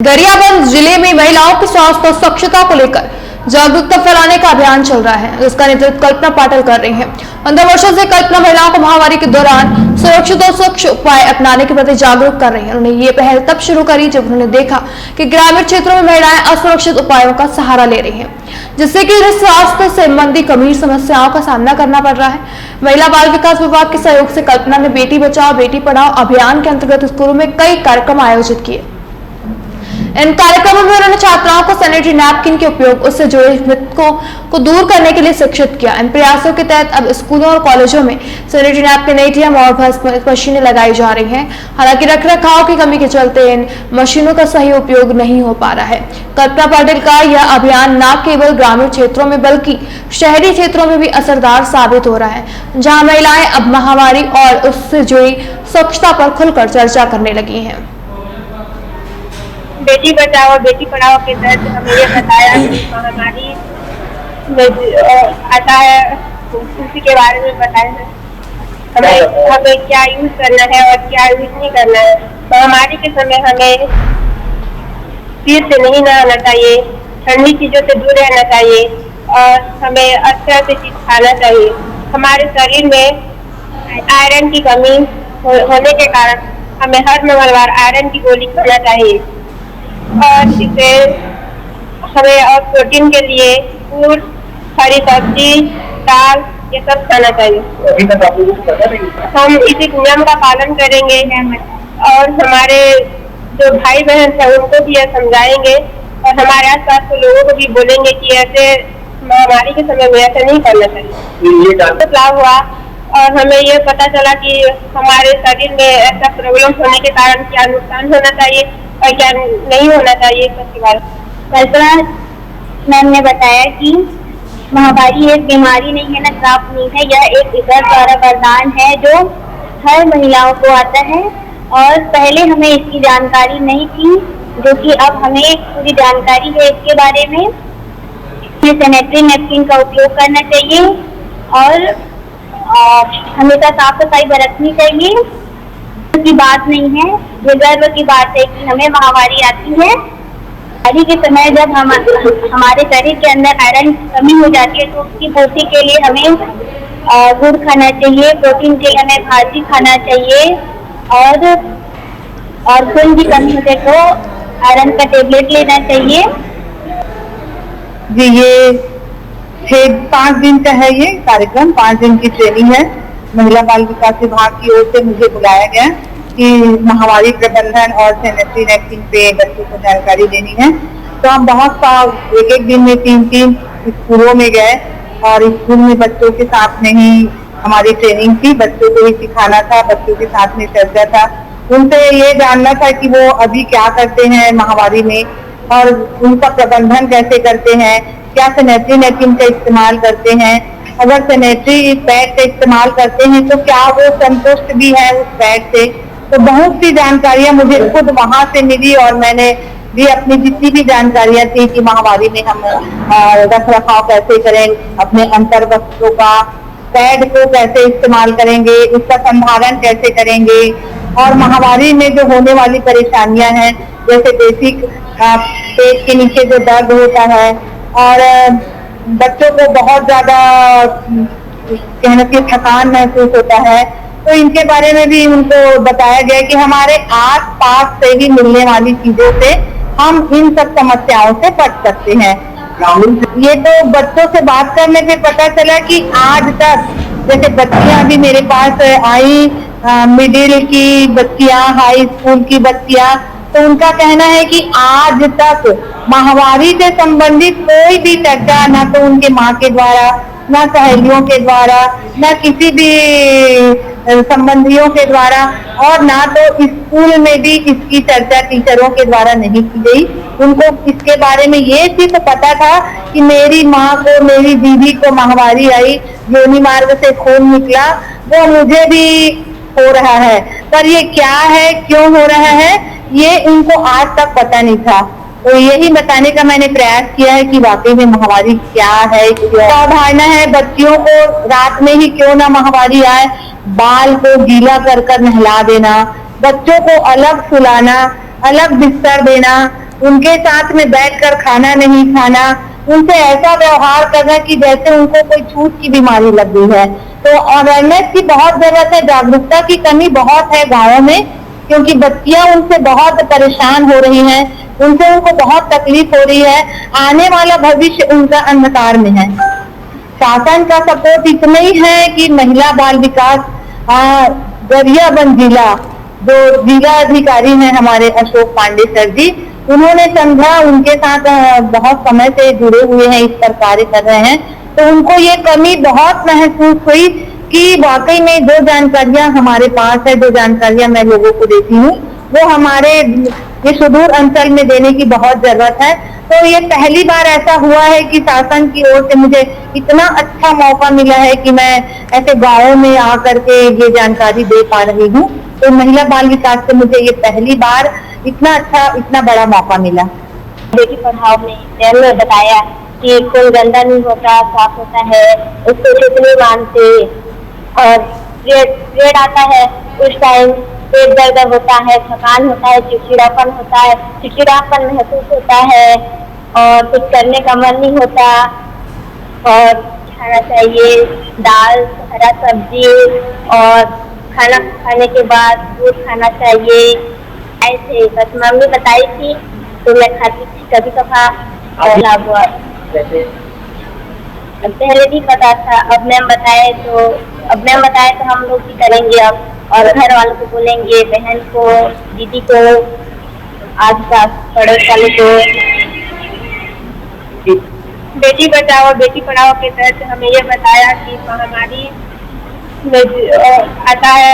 गरियाबंद जिले में महिलाओं के स्वास्थ्य और स्वच्छता को लेकर जागरूकता फैलाने का अभियान चल रहा है। इसका नेतृत्व कल्पना पाटिल कर रही हैं। 15 वर्षों से कल्पना महिलाओं को महामारी के दौरान सुरक्षित और स्वच्छ उपाय अपनाने के प्रति जागरूक कर रही हैं। उन्होंने ये पहल तब शुरू करी जब उन्होंने देखा कि ग्रामीण क्षेत्रों में महिलाएं असुरक्षित उपायों का सहारा ले रही हैं, जिससे कि उन्हें स्वास्थ्य संबंधी गंभीर समस्याओं का सामना करना पड़ रहा है। महिला बाल विकास विभाग के सहयोग से कल्पना ने बेटी बचाओ बेटी पढ़ाओ अभियान के अंतर्गत स्कूलों में कई कार्यक्रम आयोजित किए। इन कार्यक्रमों में उन्होंने छात्राओं को सैनिटरी नैपकिन के उपयोग, उससे जुड़े मिथकों को दूर करने के लिए शिक्षित किया। इन प्रयासों के तहत अब स्कूलों और कॉलेजों में सैनिटरी नैपकिन एटीएम और मशीनें लगाई जा रही हैं। हालांकि रखरखाव की कमी के चलते इन मशीनों का सही उपयोग नहीं हो पा रहा है। कल्पना पाटिल का यह अभियान न केवल ग्रामीण क्षेत्रों में बल्कि शहरी क्षेत्रों में भी असरदार साबित हो रहा है, जहाँ महिलाएं अब महामारी और उससे जुड़ी स्वच्छता पर खुलकर चर्चा करने लगी है। बेटी बचाओ बेटी पढ़ाओ के तहत हमें ये बताया कि महामारी आता है, उसी के बारे में बताया है हमें क्या यूज करना है और क्या यूज नहीं करना है। महामारी के समय हमें भीड़ से नहीं नहाना चाहिए, ठंडी चीजों से दूर रहना चाहिए और हमें अच्छा से चीज खाना चाहिए। हमारे शरीर में आयरन की कमी होने के कारण हमें हर मंगलवार आयरन की गोली खाना चाहिए और इसे हमें और प्रोटीन के लिए दूध, हरी सब्जी, दाल ये सब खाना चाहिए। हम इसी नियम का पालन करेंगे और हमारे जो भाई बहन है उनको भी यह समझाएंगे और हमारे आसपास के लोगों को भी बोलेंगे कि ऐसे महामारी के समय में ऐसा नहीं करना चाहिए। तो लाभ हुआ और हमें ये पता चला कि हमारे शरीर में ऐसा प्रॉब्लम होने के कारण क्या नुकसान होना चाहिए और क्या नहीं होना चाहिए। सबके बारे में कल्पना मैम ने बताया कि महामारी एक बीमारी नहीं है, न श्राप नहीं है, यह एक ईश्वर द्वारा वरदान है जो हर महिलाओं को आता है और पहले हमें इसकी जानकारी नहीं थी, जो कि अब हमें पूरी जानकारी है इसके बारे में। सैनिटरी नैपकिन का उपयोग करना चाहिए और हमेशा साफ सफाई बरतनी चाहिए। की बात नहीं है, ये गर्व की बात है कि हमें महामारी आती है। महामारी के समय जब हमारे शरीर के अंदर आयरन कमी हो जाती है तो उसकी पूर्ति के लिए हमें गुड़ खाना चाहिए, प्रोटीन के लिए हमें भाजी खाना चाहिए और खून की कमी होने तो आयरन का टेबलेट लेना चाहिए। जी, ये 5 दिन का है ये कार्यक्रम, 5 दिन की ट्रेनिंग है। महिला बाल विकास विभाग की ओर से मुझे बुलाया गया कि महामारी प्रबंधन और सैनिटरी नैपकिन पे बच्चों को जानकारी देनी है। तो हम बहुत एक दिन में 3 स्कूलों में गए और स्कूल में बच्चों के साथ में ही हमारी ट्रेनिंग थी। बच्चों को ही सिखाना था, बच्चों के साथ में चर्चा था, उनसे ये जानना था कि वो अभी क्या करते हैं महामारी में और उनका प्रबंधन कैसे करते हैं, क्या सैनिटरी नैपकिन का इस्तेमाल करते हैं, अगर सैनिटरी पैड का इस्तेमाल करते हैं तो क्या वो संतुष्ट भी है उस पैड से। तो बहुत सी जानकारियां मुझे खुद वहां से मिली और मैंने भी अपनी जितनी भी जानकारियां थी कि महामारी में हम रख रखाव कैसे करें, अपने अंतर वस्त्रों का, पैड को कैसे इस्तेमाल करेंगे, उसका संधारण कैसे करेंगे और महामारी में जो होने वाली परेशानियां हैं जैसे बेसिक पेट के नीचे जो दर्द होता है और बच्चों को बहुत ज्यादा कहने की थकान महसूस होता है, तो इनके बारे में भी उनको बताया गया कि हमारे आस पास से ही मिलने वाली चीजों से हम इन सब समस्याओं से बच सकते हैं। ये तो बच्चों से बात करने पे पता चला कि आज तक जैसे बच्चियां भी मेरे पास आई, मिडिल की बच्चियां, हाई स्कूल की बच्चियां, तो उनका कहना है कि आज तक महामारी से संबंधित कोई भी चर्चा ना तो उनके माँ के द्वारा, ना सहेलियों के द्वारा, ना किसी भी संबंधियों के द्वारा और ना तो स्कूल में भी इसकी चर्चा टीचरों के द्वारा नहीं की गई। उनको इसके बारे में ये सिर्फ पता था कि मेरी माँ को, मेरी दीदी को महामारी आई, योनि मार्ग से खून निकला, वो मुझे भी हो रहा है, पर ये क्या है, क्यों हो रहा है, ये उनको आज तक पता नहीं था। तो यही बताने का मैंने प्रयास किया है कि वाकई में महामारी क्या है, क्या धारणा है। बच्चियों को रात में ही क्यों ना महामारी आए, बाल को गीला कर कर नहला देना, बच्चों को अलग सुलाना, अलग बिस्तर देना, उनके साथ में बैठकर खाना नहीं खाना, उनसे ऐसा व्यवहार करना कि जैसे उनको कोई छूत की बीमारी लग गई है। तो अवेयरनेस की बहुत जरूरत है, जागरूकता की कमी बहुत है गाँवों में, क्योंकि बच्चियां उनसे बहुत परेशान हो रही हैं, उनसे उनको बहुत तकलीफ हो रही है, आने वाला भविष्य उनका अंधकार में है। शासन का सपोर्ट इतना ही है कि महिला बाल विकास गरियाबंद जिला, जो जिला अधिकारी हैं हमारे अशोक पांडे सर जी, उन्होंने समझा, उनके साथ बहुत समय से जुड़े हुए हैं, इस पर कार्य कर रहे हैं, तो उनको ये कमी बहुत महसूस हुई कि वाकई में जो जानकारियां हमारे पास है, जो जानकारियां मैं लोगों को देती हूँ, वो हमारे ये सुदूर अंचल में देने की बहुत जरूरत है। तो ये पहली बार ऐसा हुआ है कि शासन की ओर से मुझे इतना अच्छा मौका मिला है कि मैं ऐसे गाँवों में आकर के ये जानकारी दे पा रही हूँ। तो महिला बाल विकास से मुझे ये पहली बार इतना अच्छा, इतना बड़ा मौका मिला। बेटी पढ़ाओ में मैम ने बताया कि खून गंदा नहीं होता, साफ होता है, उसको कितने मानते, और पीरियड आता है उस टाइम पेट दर्द होता है, थकान होता है, चिड़चिड़ापन होता है, चिड़चिड़ापन महसूस होता है और कुछ करने का मन नहीं होता, और खाना चाहिए दाल, हरा सब्जी, और खाना खाने के बाद दूध खाना चाहिए। ऐसे बस मम्मी बताई थी तो मैं खाती थी कभी कभार और लाभ हुआ। पहले भी पता था, अब मैम बताए तो हम लोग भी करेंगे अब, और घर वालों को बोलेंगे, बहन को, दीदी को, आस पास पड़ोस वालों को। बेटी बचाओ बेटी पढ़ाओ के तहत हमें ये बताया कि महामारी में आता है